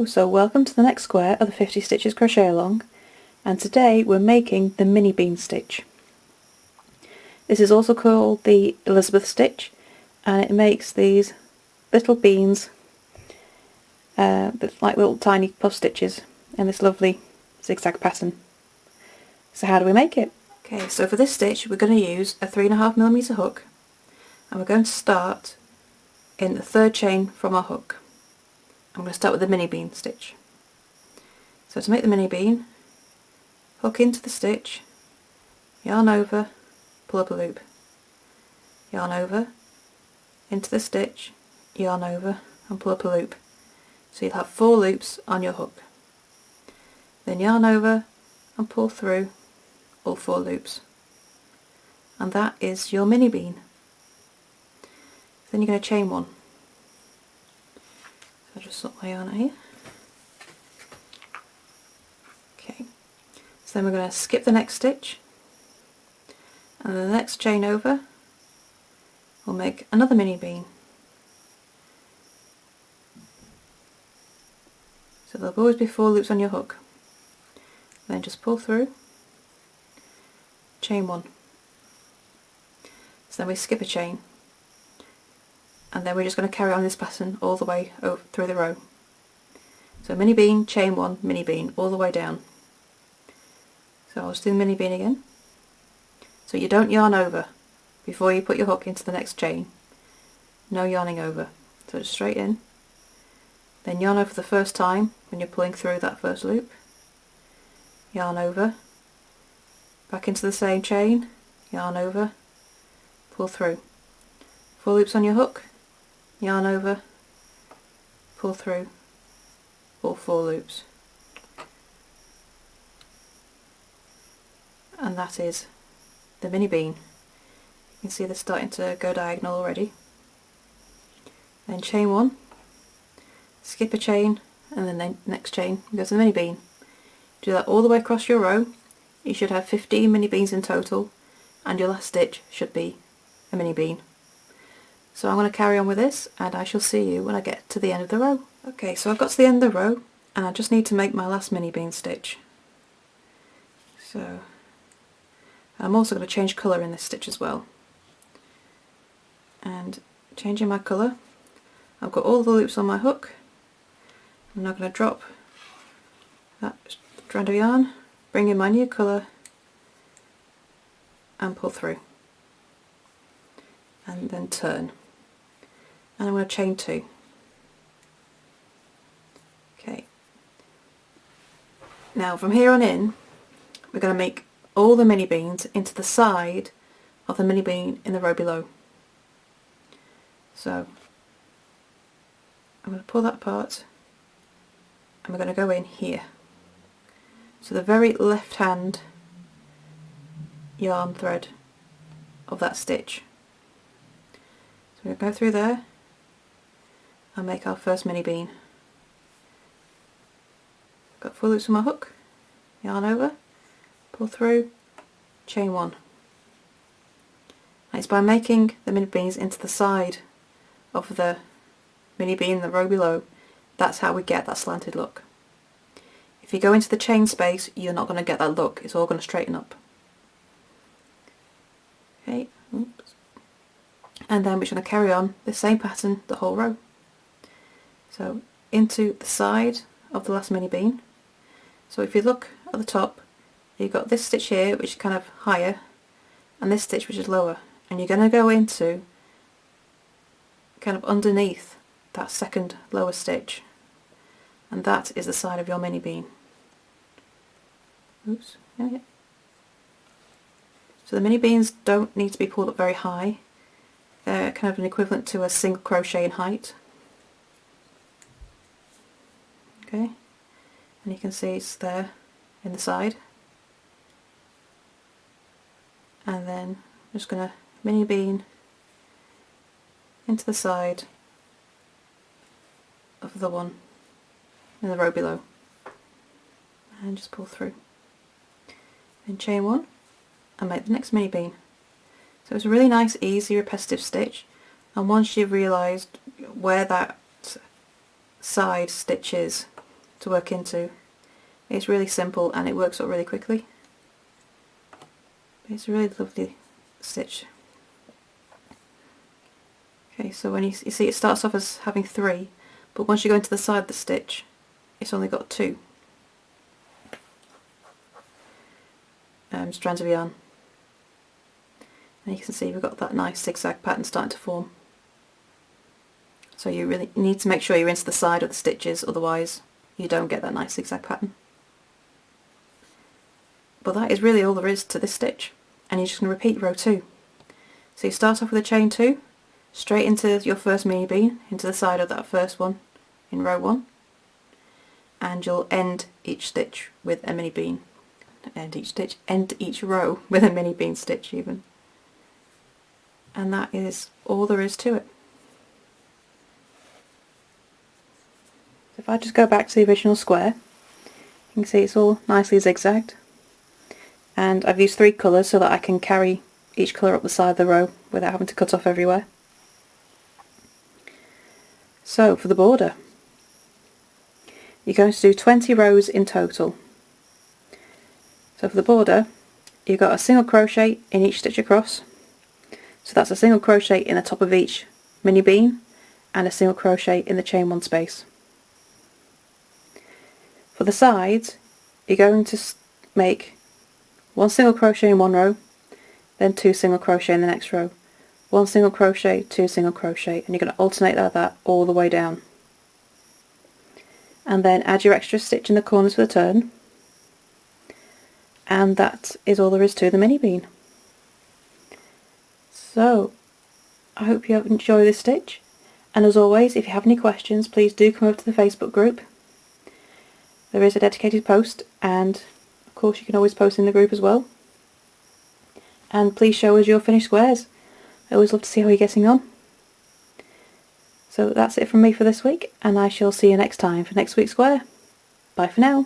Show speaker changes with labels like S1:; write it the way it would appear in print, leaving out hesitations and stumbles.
S1: Hello, so welcome to the next square of the 50 Stitches Crochet Along, and today we're making the mini bean stitch. This is also called the Elizabeth stitch, and it makes these little beans like little tiny puff stitches in this lovely zigzag pattern. So how do we make it? Okay, so for this stitch we're going to use a 3.5mm hook, and we're going to start in the third chain from our hook. I'm going to start with the mini bean stitch. So to make the mini bean, hook into the stitch, yarn over, pull up a loop, yarn over, into the stitch, yarn over and pull up a loop. So you'll have 4 loops on your hook. Then yarn over and pull through all 4 loops. And that is your mini bean. Then you're going to chain 1. So I'll just slip my yarn out here. Okay, so then we're going to skip the next stitch, and then the next chain over we'll make another mini bean. So there'll always be 4 loops on your hook. Then just pull through, chain 1. So then we skip a chain, and then we're just going to carry on this pattern all the way over through the row. So mini bean, chain 1, mini bean, all the way down. So I'll just do the mini bean again. So you don't yarn over before you put your hook into the next chain. No yarning over. So just straight in. Then yarn over the first time when you're pulling through that first loop. Yarn over. Back into the same chain. Yarn over. Pull through. 4 loops on your hook. Yarn over. Pull through all 4 loops. And that is the mini bean. You can see they're starting to go diagonal already. Then chain 1, skip a chain, and then the next chain goes to the mini bean. Do that all the way across your row. You should have 15 mini beans in total, and your last stitch should be a mini bean. So I'm going to carry on with this, and I shall see you when I get to the end of the row. Okay, so I've got to the end of the row, and I just need to make my last mini bean stitch. So I'm also going to change colour in this stitch as well. And changing my colour, I've got all the loops on my hook. I'm now going to drop that strand of yarn, bring in my new colour and pull through. And then turn. And I'm going to chain 2. Okay. Now from here on in, we're going to make all the mini beans into the side of the mini bean in the row below. So I'm going to pull that apart, and we're going to go in here. So the very left hand yarn thread of that stitch. So we're going to go through there and make our first mini bean. Got 4 loops on my hook, yarn over, pull through, chain 1. And it's by making the mini beans into the side of the mini bean in the row below, that's how we get that slanted look. If you go into the chain space, you're not going to get that look, it's all going to straighten up. Okay, oops. And then we're just going to carry on the same pattern the whole row. So into the side of the last mini bean. So if you look at the top, you've got this stitch here which is kind of higher, and this stitch which is lower, and you're going to go into kind of underneath that second lower stitch, and that is the side of your mini bean. Oops. Yeah. So the mini beans don't need to be pulled up very high. They're kind of an equivalent to a single crochet in height. Okay, and you can see it's there in the side. And then I'm just going to mini bean into the side of the one in the row below, and just pull through. Then chain 1 and make the next mini bean. So it's a really nice, easy, repetitive stitch, and once you've realised where that side stitch is, to work into. It's really simple and it works up really quickly. It's a really lovely stitch. Okay, so when you see it starts off as having 3, but once you go into the side of the stitch it's only got 2 strands of yarn. And you can see we've got that nice zigzag pattern starting to form. So you really need to make sure you're into the side of the stitches, otherwise you don't get that nice zigzag pattern. But that is really all there is to this stitch, and you're just going to repeat row 2. So you start off with a chain 2, straight into your first mini bean, into the side of that first one in row 1, and you'll end each stitch with a mini bean. End each row with a mini bean stitch even. And that is all there is to it. So if I just go back to the original square, you can see it's all nicely zigzagged, and I've used 3 colours so that I can carry each colour up the side of the row without having to cut off everywhere. So for the border, you're going to do 20 rows in total. So for the border, you've got a single crochet in each stitch across, so that's a single crochet in the top of each mini bean and a single crochet in the chain 1 space. For the sides, you're going to make 1 single crochet in one row, then 2 single crochet in the next row, 1 single crochet, 2 single crochet, and you're going to alternate like that all the way down. And then add your extra stitch in the corners for the turn, and that is all there is to the mini bean. So I hope you enjoy this stitch, and as always, if you have any questions, please do come over to the Facebook group. There is a dedicated post, and of course you can always post in the group as well. And please show us your finished squares. I always love to see how you're getting on. So that's it from me for this week, and I shall see you next time for next week's square. Bye for now.